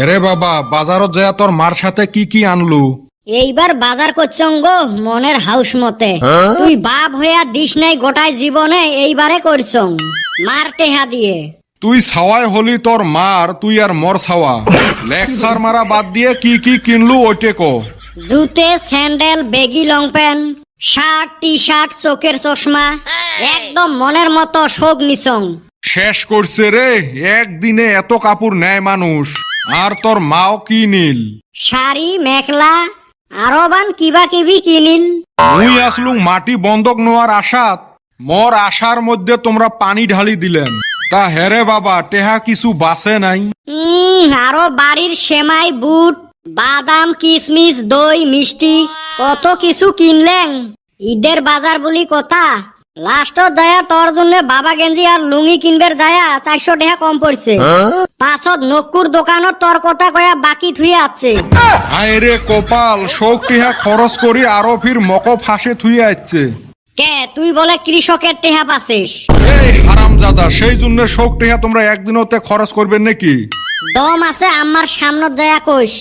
রে বাবা, বাজারত যায় তোর মার সাথে কি কি আনলু? এইবার বাজার করছং গো মনের হাউস মতে। তুই বাপ হইয়া দিস নাই গোটায় জীবনে, এইবারে করছং মার টেহা দিয়ে। তুই ছাওয়াই হলি তোর মার, তুই আর মর ছাওয়া। লেকচার মারা বাদ দিয়ে কি কি কিনলু ওইটে কো। জুতে, sandal, baggy long pant, shirt, T shirt, চোখের চশমা, একদম মনের মতো শোক নিছং। শেষ করছে রে, একদিনে এত কাপড় নেয় মানুষ। আর তোর মাও কি নিল? শাড়ি, মেখলা, আরো বান কিবা কিবি কিনিল। মুই আসলুম মাটি বন্ধক নেওয়ার আশাত, মোর আশার মধ্যে তোমরা পানি ঢালি দিলেন। তা হেরে বাবা, টেহা কিছু বাসে নাই? আরো বাড়ির সেমাই, বুট, বাদাম, কিশমিশ, দই, মিষ্টি, কত কিছু কিনলেন। ঈদের বাজার বলি কথা। লাস্টত যায়া তোর জন্য বাবা গেঞ্জি আর লুঙ্গি কিনবার যায়া 400 টাকা কম পড়ছে। পাছত নকুর দোকানত তোর কথা কয়া বাকি থুয়ে আছে। হায় রে কপাল, শোক টেহা খরচ করি আরো ফির মক ফাঁসে থুয়ে আসছে। কে তুই বলে কৃষকের টেহা পাছিস? এই হারামজাদা, সেই জন্য শোক টেহা তোমরা একদিনতে খরচ করবেন নাকি? দম আছে আমার সামনত যায়া কইস।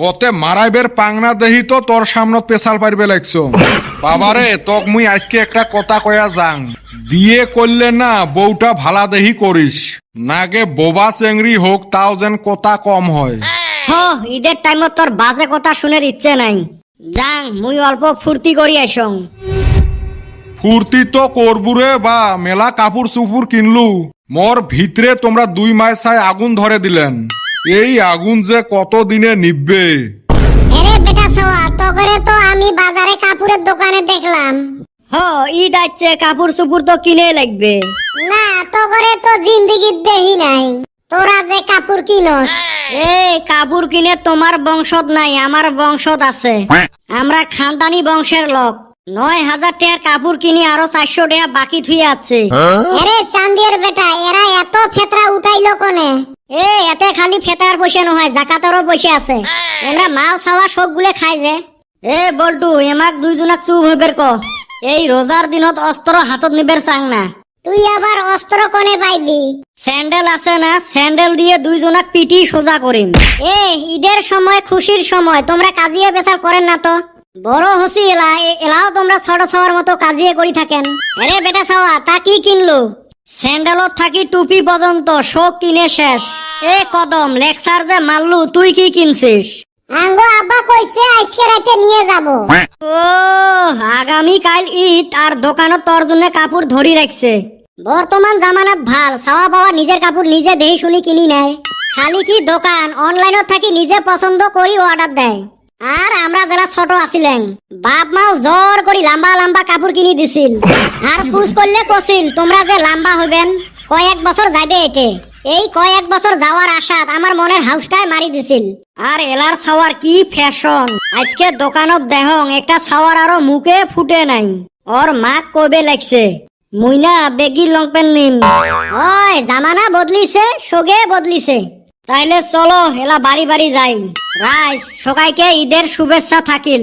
ওতে মারাইবের পাংনা দেহি তো তোর সামনে পেশাল পারবে লাগছো। বাবারে, তক মুই আজকে একটা কথা কয়া যাং। বিয়ে করলে না বউটা ভালা দেহি করিস, নাগে বোবা চেংড়ি হোক তাও যেন কথা কম হয়। ঈদের টাইমত তোর বাজে কথা শুনের ইচ্ছে নাই। যাং মুই অল্প ফুর্তি করি আসং। ফুর্তি তো করবুরে বা, মেলা কাপড় চুপুর কিনলু। মোর ভিতরে তোমরা 2 মাস ছাই আগুন ধরে দিলেন। এই আগুন যে কত দিনে নিববে। আরে বেটা ছাওয়া, তোগরে তো আমি বাজারে কাপড়ের দোকানে দেখলাম। ঈদ আসছে, কাপড় চুপুর তো কিনে লাগবে। না, তোগরে তো জিন্দিগির দেহি নাই। তোরা যে কাপড় কিনস, কাপড় কিনে তোমার বংশত নাই, আমার বংশত আছে। আমরা খানদানি বংশের লোক। 9,000 টাকার কাপড় কিনি আরো 400 টাকা বাকি থুয়ে আছে। আরে চান্দিয়ার বেটা, এরা এত ফেতরা উঠাইলো কোনে? এতে খালি ফেতার পয়সা নহয়, জাকাতেরও পয়সা আছে। আমরা মাল ছাওয়া সব গুলে খাই যে। বল্টু, এমাক দুইজনা চুপ হইবের ক। এই রোজার দিনত অস্ত্র হাতত নিবের চাং না। তুই আবার অস্ত্র কোনে পাইবি? স্যান্ডেল আছে না, স্যান্ডেল দিয়ে দুইজনাক পিটি সোজা করিম। ঈদের সময়, খুশির সময় তোমরা কাজিয়ে বেচার করেন না তো? বড় হসি এলাও তোমরা ছোট ছাওয়ার মতো কাজিয়ে করি থাকেন। আরে বেটা ছাওয়া, তা কি কিনলো? স্যান্ডেলত থাকি টুপি পর্যন্ত সব কিনে শেষ। কদম, লেকচার যে মারলু, তুই কি কিনছিস? আঙ্গো আব্বা কইছে আজকে রাতে নিয়ে যাব। আগামী কাল ঈদ, আর দোকানত তোর জন্য কাপড় ধরি রাখছে। বর্তমান জামানাত ভাল ছাওয়া পাওয়া নিজের কাপড় নিজে দেহি শুনি কিনি নেয়। খালি কি দোকান, অনলাইনত থাকি নিজে পছন্দ করি অর্ডার দেয়। আর আমরা যারা ছোট আছিলেন, বাপ মাও জোর করি লম্বা লম্বা কাপড় কিনি দিছিল। আর পুষ করলে কছিল তোমরা যে লম্বা হইবেন, কয়েক বছর যাবে এটে। এই কয়েক বছর যাওয়ার আশাত আমার মনের হাউসটাই মারি দিছিল। আর এলার ছাওয়ার কি ফ্যাশন! আজকে দোকানত দেহং একটা ছাওয়ার আরো মুখে ফুটে নাই। ওর মাক কবে লাগছে মুইনা বেগি লং প্যান্ট নিম। ওই জামানা বদলিছে, সোগে বদলিছে। তাইলে চলো এলা বাড়ি বাড়ি যাই। রাইস সবাইকে ঈদের শুভেচ্ছা থাকিল।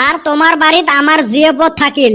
আর তোমার বাড়িত আমার জিয়পত থাকিল।